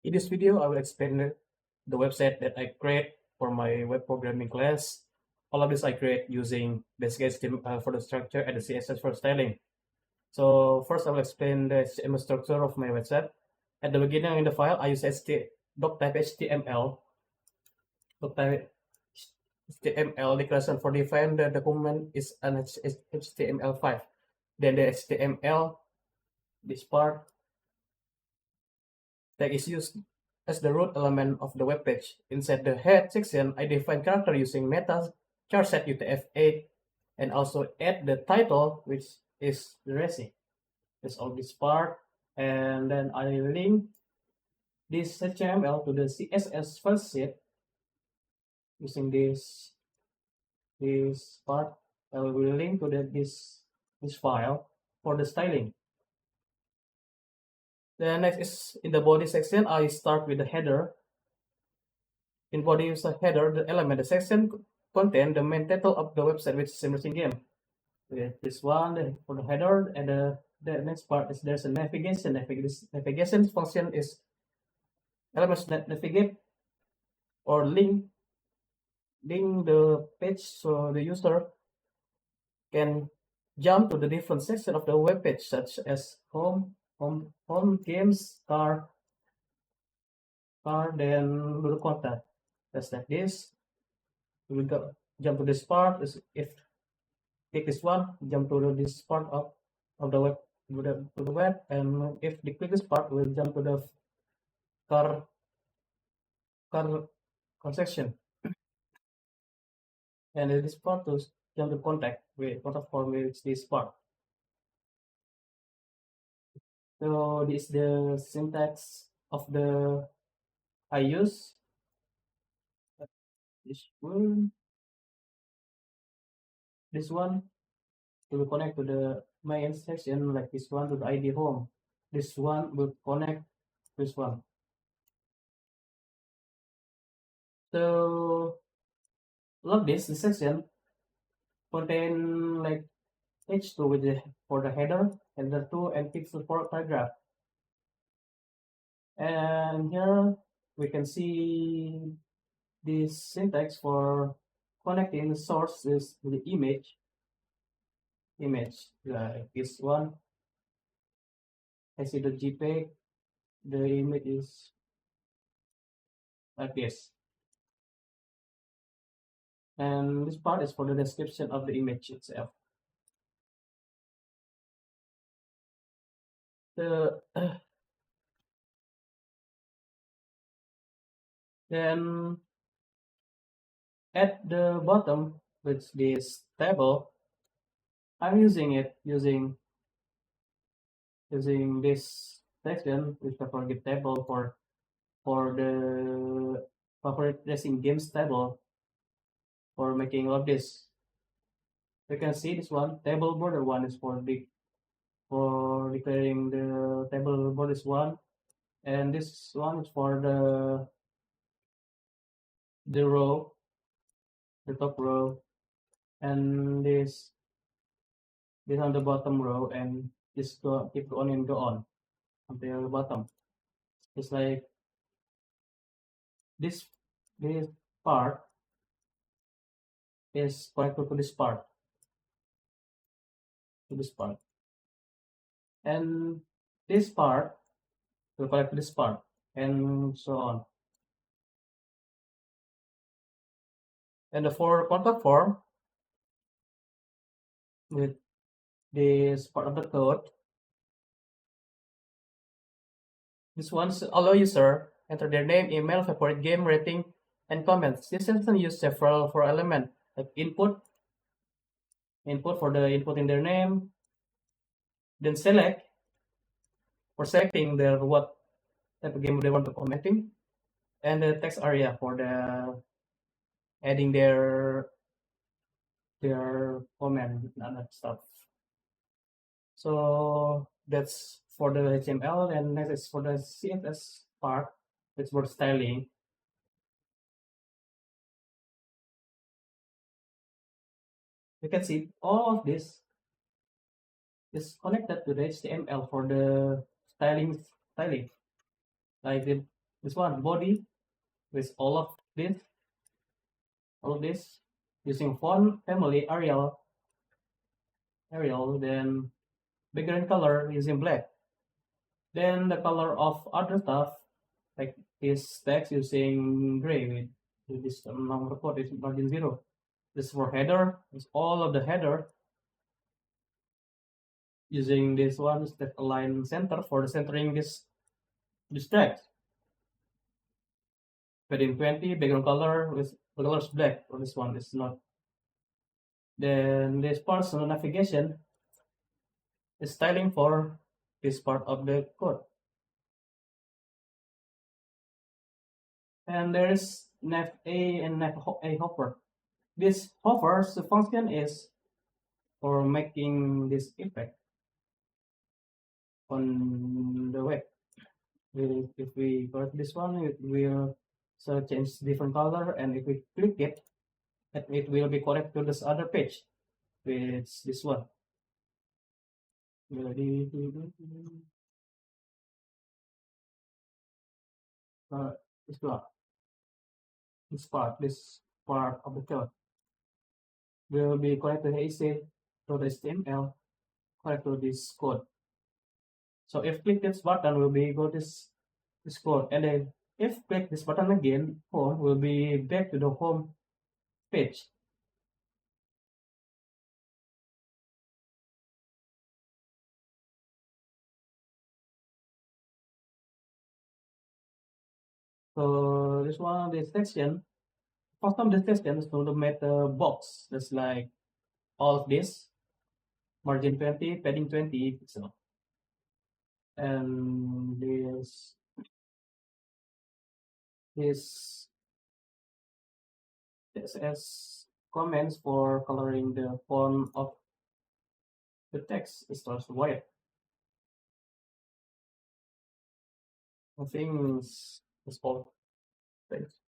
In this video, I will explain the website that I create for my web programming class. All of this I create using basic HTML for the structure and the CSS for styling. So first I will explain the HTML structure of my website. At the beginning in the file, I use doctype HTML. Doctype HTML declaration for define the document is an HTML5. Then the HTML, this part, tag is used as the root element of the web page. Inside the head section, I define character using meta charset UTF-8 and also add the title, which is the resin. That's all this part. And then I link this HTML to the CSS file sheet using this part. I will link to this file for the styling. The next is in the body section. I start with the header. In body user header, the element, the section contain the main title of the website, which is Emerging Game. This one for the header, and the next part is there's a navigation. Navigation function is elements that navigate or link the page so the user can jump to the different section of the web page, such as home, games, car, then group contact. Just like this. We will go jump to this part. If click this one, jump to this part of the web to the web, and if they click this part, we'll jump to the car section. And this part to jump to contact form is this part. So this is the syntax of the I use. This one will connect to the main section, like this one to the ID home. This one will connect this one. So look, this section contain like H2 with for the header, header 2, and pixel for paragraph. And here we can see this syntax for connecting the sources to the image, like this one. I see the JPEG, the image is like this. And this part is for the description of the image itself. Then at the bottom with this table, I'm using this section, which I forget table for the favorite racing games table for making all of this. You can see this one table border one is for declaring the table border is one, and this one is for the row, the top row, and this on the bottom row, and this keep on and go on until the bottom. It's like this part is connected to this part, and this part will connect to this part, and so on. And the for contact form with this part of the code, this one's allow user enter their name, email, favorite game, rating, and comments. This system use several for element like input for the input in their name, then select for selecting what type of game they want to commenting, and the text area for the adding their comment and that stuff. So that's for the HTML, and next is for the CSS part. It's for styling. You can see all of this is connected to the HTML for the styling. Like this one body with all of this using font family Arial, then background color using black. Then the color of other stuff like this text using gray with this number code is margin 0. This for header, it's all of the header using this one that align center for the centering this text. Padding 20, background color with the color is black, or this one is not. Then this personal navigation is styling for this part of the code. And there is nav A and nav A hover. This hovers, the function is for making this effect on the web. If we go to this one, it will change different color, and if we click it will be correct to this other page. It's this one. This part, this part of the code will be correct to AC to the HTML, correct to this code. So if click this button, will be go this code, and then if click this button again, home will be back to the home page. So this one, this section, custom this section is to make a box that's like all of this, margin 20, padding 20 pixel. And this CSS comments for coloring the font of the text is starts white. I think it's all. Thanks.